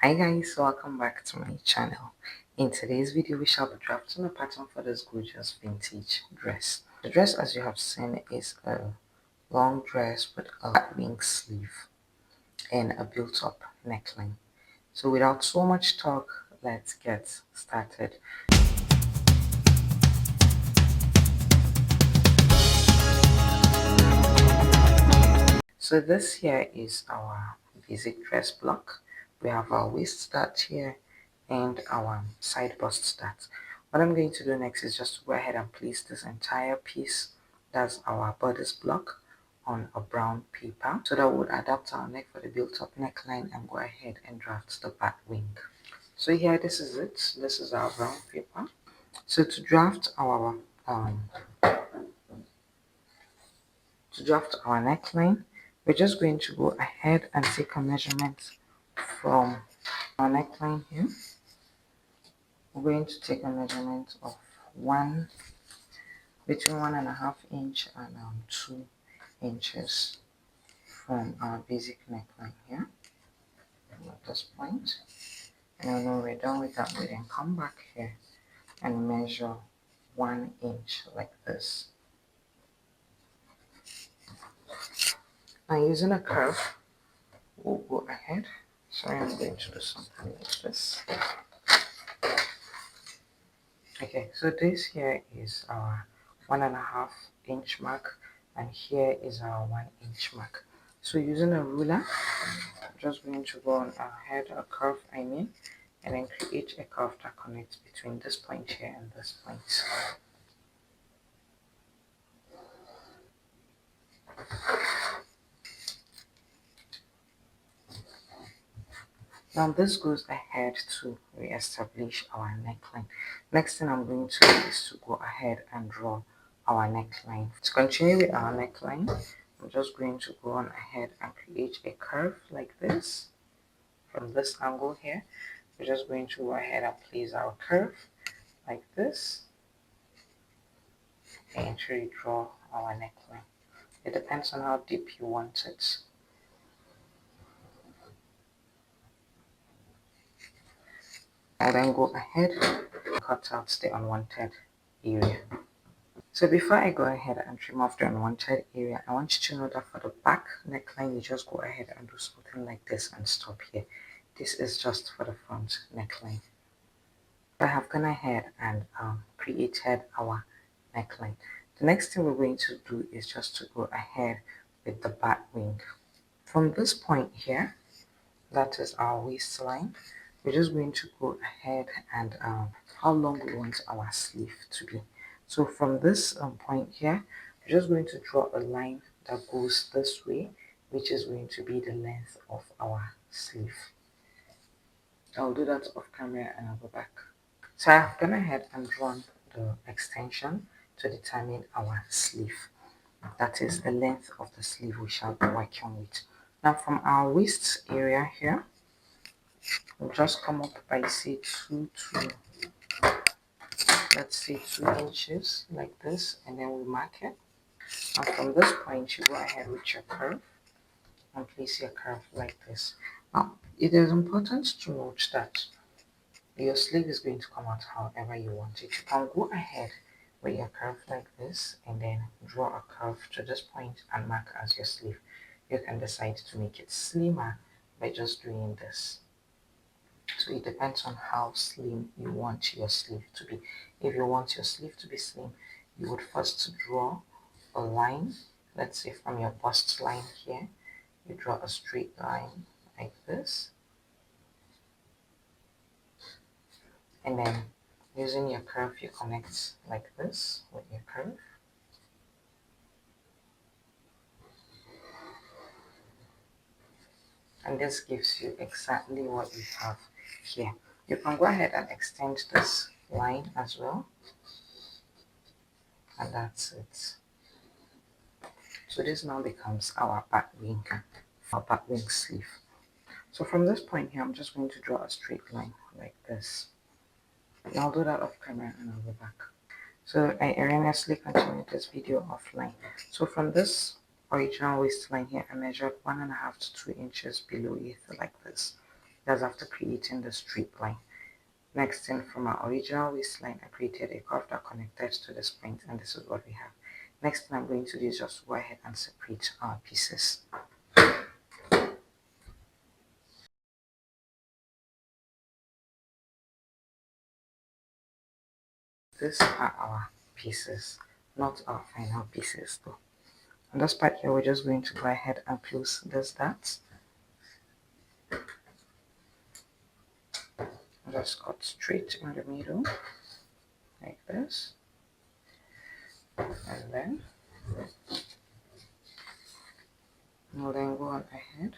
Hi guys, welcome back to my channel. In today's video we shall be drafting a pattern for this gorgeous vintage dress. The dress, as you have seen, is a long dress with a wing sleeve and a built-up neckline. So without so much talk, let's get started. So this here is our basic dress block. We have our waist start here and our side bust start. What I'm going to do next is just to go ahead and place this entire piece, that's our bodice block, on a brown paper so that would adapt our neck for the built-up neckline and go ahead and draft the bat wing. So here, this is it. This is our brown paper. So to draft our neckline, we're just going to go ahead and take a measurement from our neckline here. We're going to take a measurement of between 1.5 inch and 2 inches from our basic neckline here at this point. And when we're done with that, we then come back here and measure 1 inch like this. Now using a curve, we'll go ahead. Sorry, I'm going to do something like this. Okay, so this here is our 1.5 inch mark, and here is our 1 inch mark. So using a ruler, I'm just going to go on ahead, a curve and then create a curve that connects between this point here and this point. Now this goes ahead to re-establish our neckline. Next thing I'm going to do is to go ahead and draw our neckline. To continue with our neckline, I'm just going to go on ahead and create a curve like this. From this angle here, we're just going to go ahead and place our curve like this and to draw our neckline. It depends on how deep you want it. I'll then go ahead and cut out the unwanted area. So before I go ahead and trim off the unwanted area, I want you to know that for the back neckline, you just go ahead and do something like this and stop here. This is just for the front neckline. I have gone ahead and created our neckline. The next thing we're going to do is just to go ahead with the bat wing. From this point here, that is our waistline, we're just going to go ahead and how long we want our sleeve to be. So from this point here, we're just going to draw a line that goes this way, which is going to be the length of our sleeve. I'll do that off camera and I'll go back. So I've gone ahead and drawn the extension to determine our sleeve. That is the length of the sleeve we shall be working with. Now from our waist area here, we'll just come up by say let's say 2 inches like this, and then we mark it. And from this point, you go ahead with your curve and place your curve like this. Now, it is important to note that your sleeve is going to come out however you want it. You can go ahead with your curve like this and then draw a curve to this point and mark as your sleeve. You can decide to make it slimmer by just doing this. So it depends on how slim you want your sleeve to be. If you want your sleeve to be slim, you would first draw a line. Let's say from your bust line here, you draw a straight line like this. And then using your curve, you connect like this with your curve. And this gives you exactly what you have here. You can go ahead and extend this line as well. And that's it. So this now becomes our batwing sleeve. So from this point here, I'm just going to draw a straight line like this. And I'll do that off camera and I'll go back. So I erroneously continued this video offline. So from this original waistline here, I measured 1.5 to 2 inches below it like this. That's after creating the straight line. Next thing, from our original waistline, I created a curve that connected to this point, and this is what we have. Next thing I'm going to do is just go ahead and separate our pieces. These are our pieces, not our final pieces though. On this part here, we're just going to go ahead and close this dart. Just cut straight in the middle, like this. And then we'll then go on ahead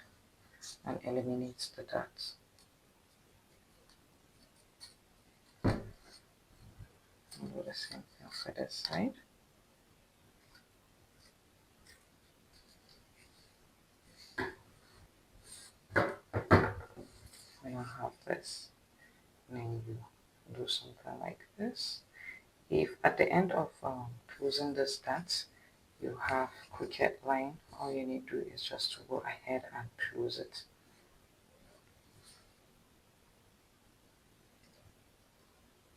and eliminate the dots. And do the same thing for this side. We now have this. And then you do something like this. If at the end of closing this dart, you have crooked line, all you need to do is just to go ahead and close it.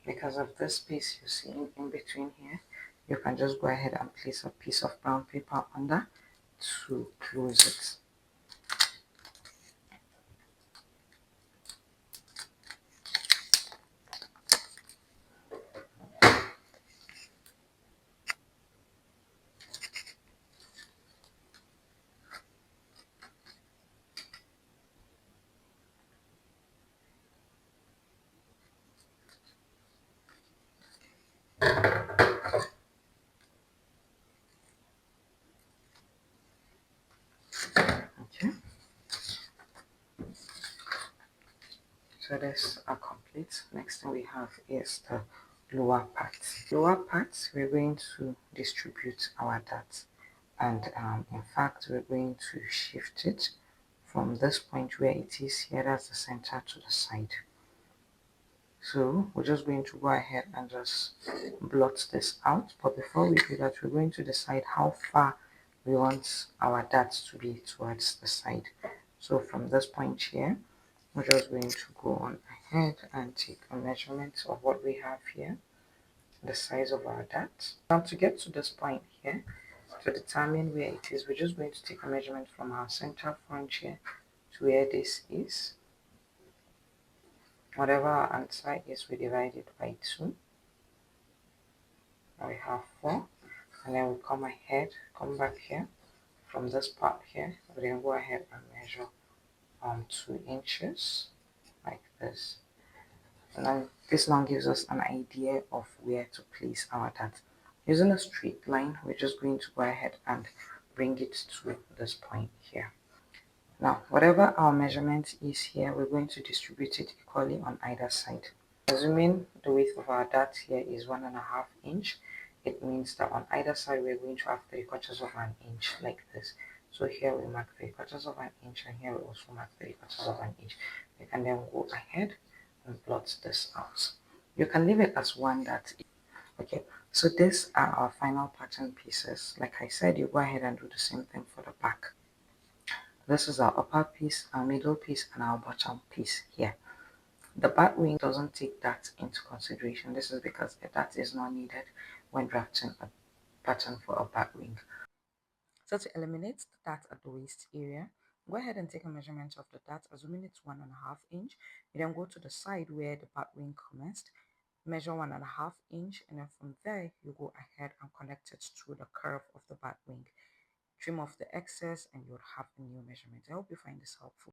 Because of this space you see in between here, you can just go ahead and place a piece of brown paper under to close it. Okay, so this are complete. Next thing we have is the lower part. Lower part, we're going to distribute our dart, and in fact we're going to shift it from this point where it is here, that's the center, to the side. So we're just going to go ahead and just blot this out, but before we do that, we're going to decide how far we want our dart to be towards the side. So from this point here, we're just going to go on ahead and take a measurement of what we have here, the size of our dart. Now to get to this point here, to determine where it is, we're just going to take a measurement from our center point here to where this is. Whatever our answer is, we divide it by 2. Now we have 4. And then we come ahead, come back here. From this part here, we then go ahead and measure 2 inches, like this. And then this now gives us an idea of where to place our dart. Using a straight line, we're just going to go ahead and bring it to this point here. Now, whatever our measurement is here, we're going to distribute it equally on either side. Assuming the width of our dart here is 1.5 inch, it means that on either side we're going to have 3/4 of an inch, like this. So here we mark 3/4 of an inch, and here we also mark 3/4 of an inch. We can then go ahead and plot this out. You can leave it as one dart. Okay, so these are our final pattern pieces. Like I said, you go ahead and do the same thing for the back. This is our upper piece, our middle piece, and our bottom piece here. The Batwing doesn't take that into consideration. This is because that is not needed when drafting a pattern for a Batwing. So to eliminate the dart at the waist area, go ahead and take a measurement of the dart, assuming it's 1.5 inch. You then go to the side where the Batwing commenced, measure 1.5 inch, and then from there you go ahead and connect it to the curve of the Batwing. Trim off the excess and you'll have a new measurement. I hope you find this helpful.